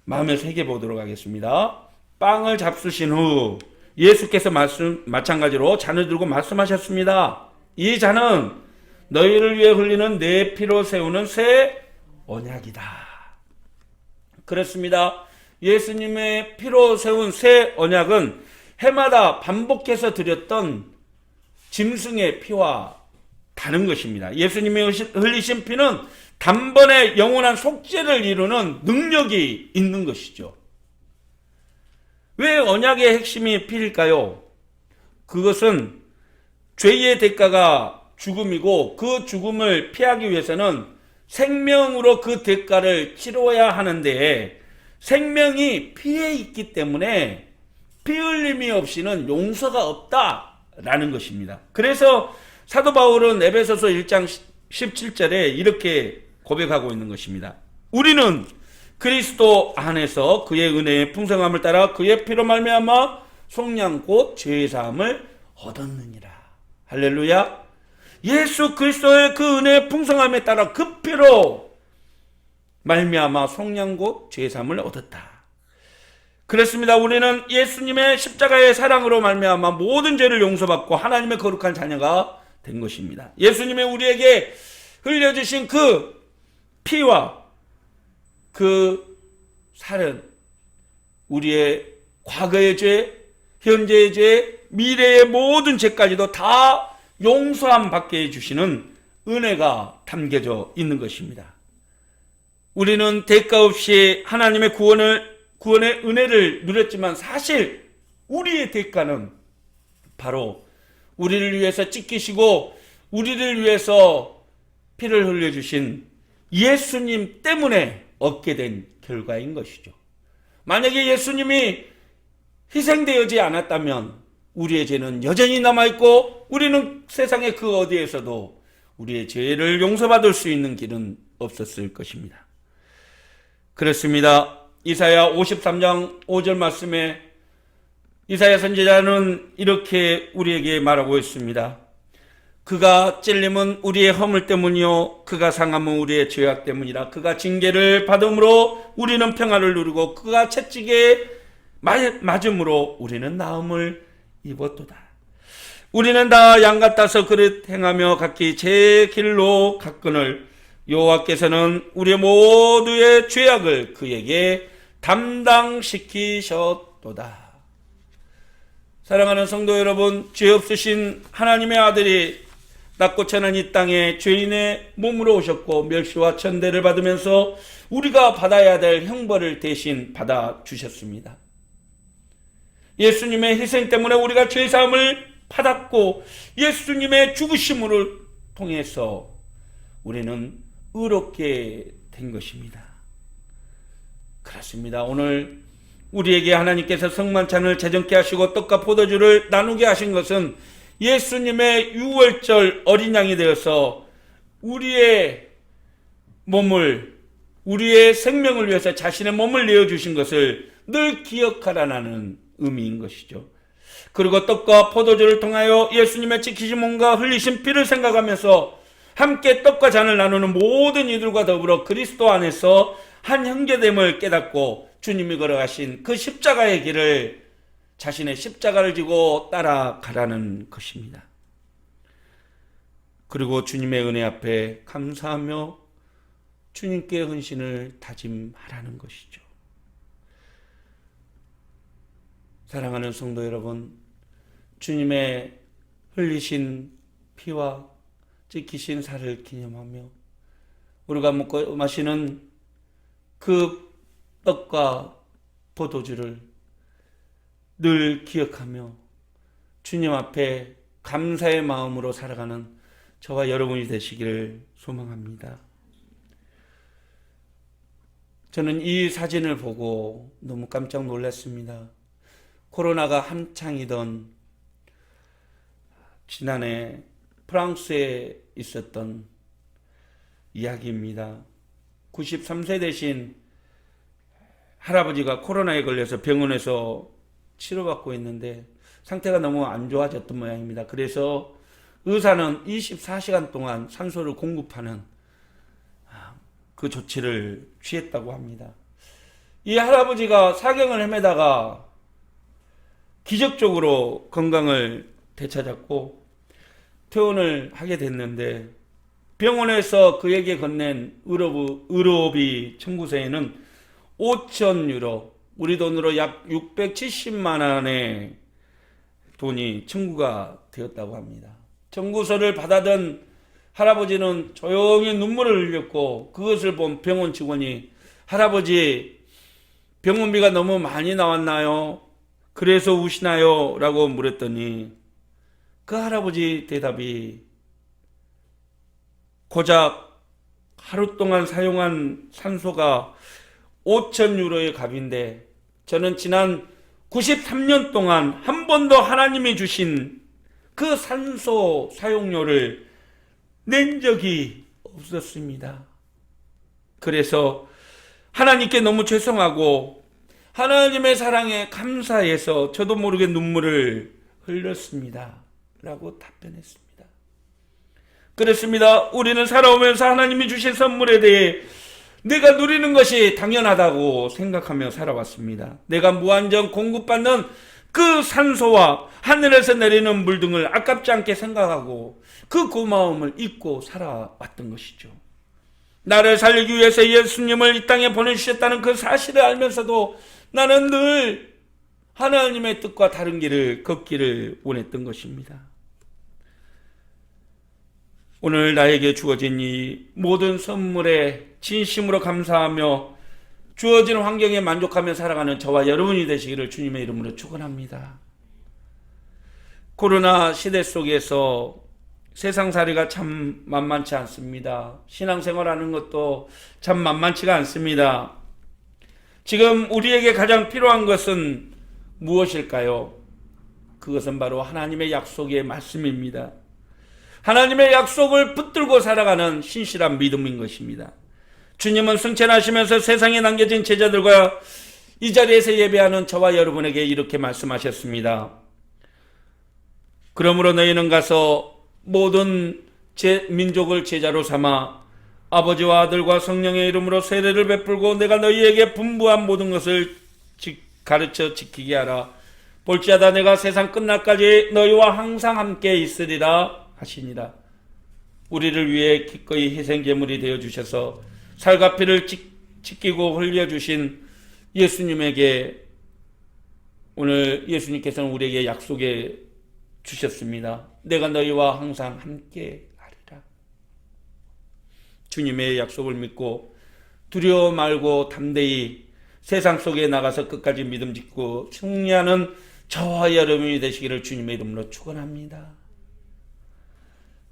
마음에 새겨보도록 하겠습니다. 빵을 잡수신 후 예수께서 마찬가지로 잔을 들고 말씀하셨습니다. 이 잔은 너희를 위해 흘리는 내 피로 세우는 새 언약이다. 그렇습니다. 예수님의 피로 세운 새 언약은 해마다 반복해서 드렸던 짐승의 피와 다른 것입니다. 예수님이 흘리신 피는 단번에 영원한 속죄를 이루는 능력이 있는 것이죠. 왜 언약의 핵심이 피일까요? 그것은 죄의 대가가 죽음이고 그 죽음을 피하기 위해서는 생명으로 그 대가를 치러야 하는데 생명이 피에 있기 때문에 피 흘림이 없이는 용서가 없다라는 것입니다. 그래서 사도 바울은 에베소서 1장 17절에 이렇게 고백하고 있는 것입니다. 우리는 그리스도 안에서 그의 은혜의 풍성함을 따라 그의 피로 말미암아 속량 곧 죄의 사함을 얻었느니라. 할렐루야. 예수 그리스도의 그 은혜의 풍성함에 따라 그 피로 말미암아 속량 곧 죄의 사함을 얻었다. 그렇습니다. 우리는 예수님의 십자가의 사랑으로 말미암아 모든 죄를 용서받고 하나님의 거룩한 자녀가 된 것입니다. 예수님의 우리에게 흘려주신 그 피와 그 살은 우리의 과거의 죄, 현재의 죄, 미래의 모든 죄까지도 다 용서함 받게 해주시는 은혜가 담겨져 있는 것입니다. 우리는 대가 없이 하나님의 구원의 은혜를 누렸지만 사실 우리의 대가는 바로 우리를 위해서 찢기시고 우리를 위해서 피를 흘려주신 예수님 때문에 얻게 된 결과인 것이죠. 만약에 예수님이 희생되지 않았다면 우리의 죄는 여전히 남아있고 우리는 세상의 그 어디에서도 우리의 죄를 용서받을 수 있는 길은 없었을 것입니다. 그렇습니다. 이사야 53장 5절 말씀에 이사야 선지자는 이렇게 우리에게 말하고 있습니다. 그가 찔림은 우리의 허물 때문이요 그가 상함은 우리의 죄악 때문이라. 그가 징계를 받음으로 우리는 평화를 누리고 그가 채찍에 맞음으로 우리는 나음을 입었도다. 우리는 다 양 같아서 그릇 행하며 각기 제 길로 갔거늘 여호와께서는 우리 모두의 죄악을 그에게 담당시키셨도다. 사랑하는 성도 여러분, 죄 없으신 하나님의 아들이 낮고 천한 이 땅에 죄인의 몸으로 오셨고 멸시와 천대를 받으면서 우리가 받아야 될 형벌을 대신 받아주셨습니다. 예수님의 희생 때문에 우리가 죄사함을 받았고 예수님의 죽으심을 통해서 우리는 의롭게 된 것입니다. 그렇습니다. 오늘 우리에게 하나님께서 성만찬을 제정케 하시고 떡과 포도주를 나누게 하신 것은 예수님의 유월절 어린 양이 되어서 우리의 몸을, 우리의 생명을 위해서 자신의 몸을 내어주신 것을 늘 기억하라는 의미인 것이죠. 그리고 떡과 포도주를 통하여 예수님의 지키신 몸과 흘리신 피를 생각하면서 함께 떡과 잔을 나누는 모든 이들과 더불어 그리스도 안에서 한 형제됨을 깨닫고 주님이 걸어가신 그 십자가의 길을 자신의 십자가를 지고 따라가라는 것입니다. 그리고 주님의 은혜 앞에 감사하며 주님께 헌신을 다짐하라는 것이죠. 사랑하는 성도 여러분, 주님의 흘리신 피와 찢기신 살을 기념하며 우리가 먹고 마시는 그 떡과 포도주를 늘 기억하며 주님 앞에 감사의 마음으로 살아가는 저와 여러분이 되시기를 소망합니다. 저는 이 사진을 보고 너무 깜짝 놀랐습니다. 코로나가 한창이던 지난해 프랑스에 있었던 이야기입니다. 93세 되신 할아버지가 코로나에 걸려서 병원에서 치료받고 있는데 상태가 너무 안 좋아졌던 모양입니다. 그래서 의사는 24시간 동안 산소를 공급하는 그 조치를 취했다고 합니다. 이 할아버지가 사경을 헤매다가 기적적으로 건강을 되찾았고 퇴원을 하게 됐는데 병원에서 그에게 건넨 의료비 청구서에는 5,000유로, 우리 돈으로 약 670만 원의 돈이 청구가 되었다고 합니다. 청구서를 받아든 할아버지는 조용히 눈물을 흘렸고 그것을 본 병원 직원이 할아버지 병원비가 너무 많이 나왔나요? 그래서 우시나요? 라고 물었더니 그 할아버지 대답이 고작 하루 동안 사용한 산소가 5,000유로의 값인데 저는 지난 93년 동안 한 번도 하나님이 주신 그 산소 사용료를 낸 적이 없었습니다. 그래서 하나님께 너무 죄송하고 하나님의 사랑에 감사해서 저도 모르게 눈물을 흘렸습니다. 라고 답변했습니다. 그렇습니다. 우리는 살아오면서 하나님이 주신 선물에 대해 내가 누리는 것이 당연하다고 생각하며 살아왔습니다. 내가 무한정 공급받는 그 산소와 하늘에서 내리는 물 등을 아깝지 않게 생각하고 그 고마움을 잊고 살아왔던 것이죠. 나를 살리기 위해서 예수님을 이 땅에 보내주셨다는 그 사실을 알면서도 나는 늘 하나님의 뜻과 다른 길을 걷기를 원했던 것입니다. 오늘 나에게 주어진 이 모든 선물에 진심으로 감사하며 주어진 환경에 만족하며 살아가는 저와 여러분이 되시기를 주님의 이름으로 축원합니다. 코로나 시대 속에서 세상살이가 참 만만치 않습니다. 신앙생활하는 것도 참 만만치가 않습니다. 지금 우리에게 가장 필요한 것은 무엇일까요? 그것은 바로 하나님의 약속의 말씀입니다. 하나님의 약속을 붙들고 살아가는 신실한 믿음인 것입니다. 주님은 승천하시면서 세상에 남겨진 제자들과 이 자리에서 예배하는 저와 여러분에게 이렇게 말씀하셨습니다. 그러므로 너희는 가서 모든 민족을 제자로 삼아 아버지와 아들과 성령의 이름으로 세례를 베풀고 내가 너희에게 분부한 모든 것을 가르쳐 지키게 하라. 볼지어다 내가 세상 끝날까지 너희와 항상 함께 있으리라 하시니라. 우리를 위해 기꺼이 희생제물이 되어주셔서 살과 피를 지키고 흘려주신 예수님에게 오늘 예수님께서는 우리에게 약속해 주셨습니다. 내가 너희와 항상 함께 하리라. 주님의 약속을 믿고 두려워 말고 담대히 세상 속에 나가서 끝까지 믿음 짓고 승리하는 저와 여러분이 되시기를 주님의 이름으로 축원합니다.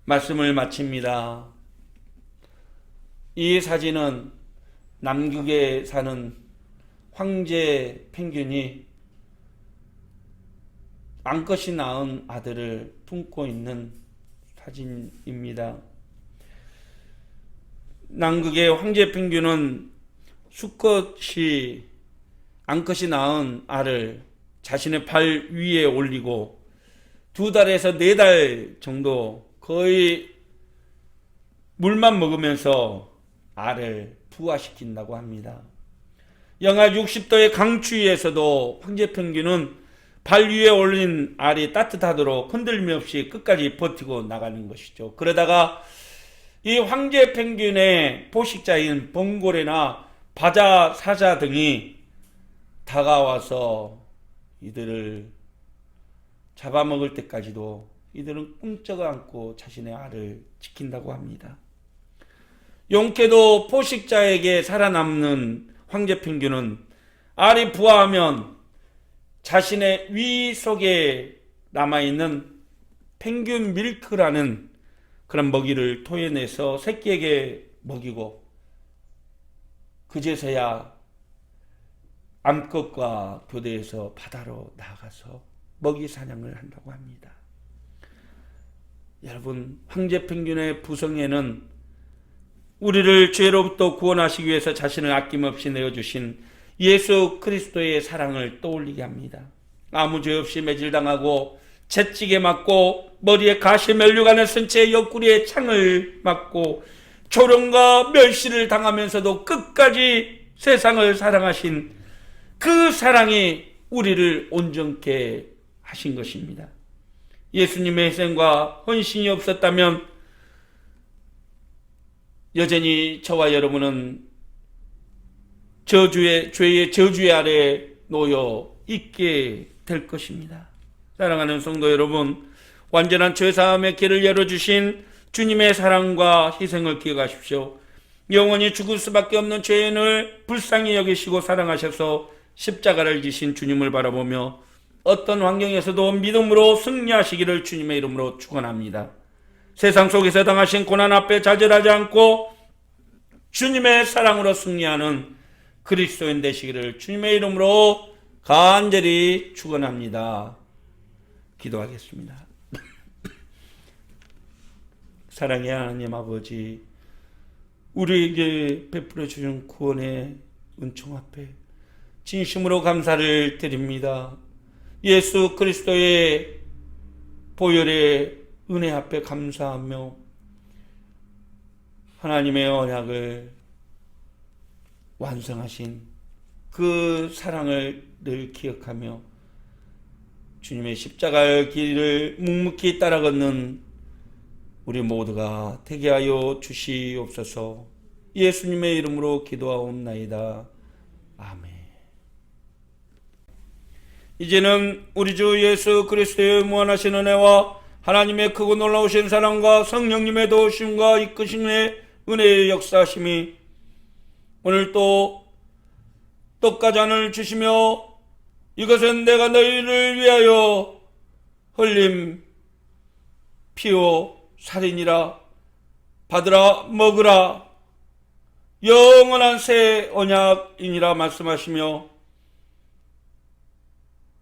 말씀을 마칩니다. 이 사진은 남극에 사는 황제 펭귄이 암컷이 낳은 아들을 품고 있는 사진입니다. 남극의 황제 펭귄은 수컷이 암컷이 낳은 알을 자신의 발 위에 올리고 2달에서 4달 정도 거의 물만 먹으면서 알을 부화시킨다고 합니다. 영하 60도의 강추위에서도 황제 펭귄은 발 위에 올린 알이 따뜻하도록 흔들림 없이 끝까지 버티고 나가는 것이죠. 그러다가 이 황제 펭귄의 포식자인 봉고래나 바자 사자 등이 다가와서 이들을 잡아먹을 때까지도 이들은 꿈쩍 않고 자신의 알을 지킨다고 합니다. 용케도 포식자에게 살아남는 황제 펭귄은 알이 부화하면 자신의 위 속에 남아있는 펭귄 밀크라는 그런 먹이를 토해내서 새끼에게 먹이고 그제서야 암컷과 교대해서 바다로 나가서 먹이 사냥을 한다고 합니다. 여러분, 황제 펭귄의 부성에는 우리를 죄로부터 구원하시기 위해서 자신을 아낌없이 내어주신 예수 그리스도의 사랑을 떠올리게 합니다. 아무 죄 없이 매질당하고 채찍에 맞고 머리에 가시 면류관을 쓴 채 옆구리에 창을 맞고 조롱과 멸시를 당하면서도 끝까지 세상을 사랑하신 그 사랑이 우리를 온전케 하신 것입니다. 예수님의 희생과 헌신이 없었다면 여전히 저와 여러분은 죄의 저주의 아래 놓여 있게 될 것입니다. 사랑하는 성도 여러분, 완전한 죄사함의 길을 열어주신 주님의 사랑과 희생을 기억하십시오. 영원히 죽을 수밖에 없는 죄인을 불쌍히 여기시고 사랑하셔서 십자가를 지신 주님을 바라보며 어떤 환경에서도 믿음으로 승리하시기를 주님의 이름으로 축원합니다. 세상 속에서 당하신 고난 앞에 좌절하지 않고 주님의 사랑으로 승리하는 그리스도인 되시기를 주님의 이름으로 간절히 축원합니다. 기도하겠습니다. 사랑의 하나님 아버지, 우리에게 베풀어 주신 구원의 은총 앞에 진심으로 감사를 드립니다. 예수 그리스도의 보혈의 은혜 앞에 감사하며 하나님의 언약을 완성하신 그 사랑을 늘 기억하며 주님의 십자가의 길을 묵묵히 따라 걷는 우리 모두가 되게 하여 주시옵소서. 예수님의 이름으로 기도하옵나이다. 아멘. 이제는 우리 주 예수 그리스도의 무한하신 은혜와 하나님의 크고 놀라우신 사랑과 성령님의 도우심과 이끄심의 은혜의 역사하심이 오늘 또 떡과 잔을 주시며 이것은 내가 너희를 위하여 흘림 피요 살이니라, 받으라 먹으라, 영원한 새 언약이니라 말씀하시며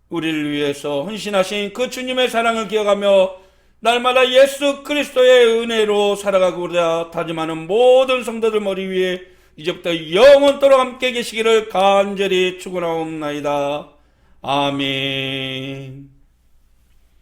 우리를 위해서 헌신하신 그 주님의 사랑을 기억하며 날마다 예수 그리스도의 은혜로 살아가고자 다짐하는 모든 성도들 머리 위에 이제부터 영원토록 함께 계시기를 간절히 축원하옵나이다. 아멘.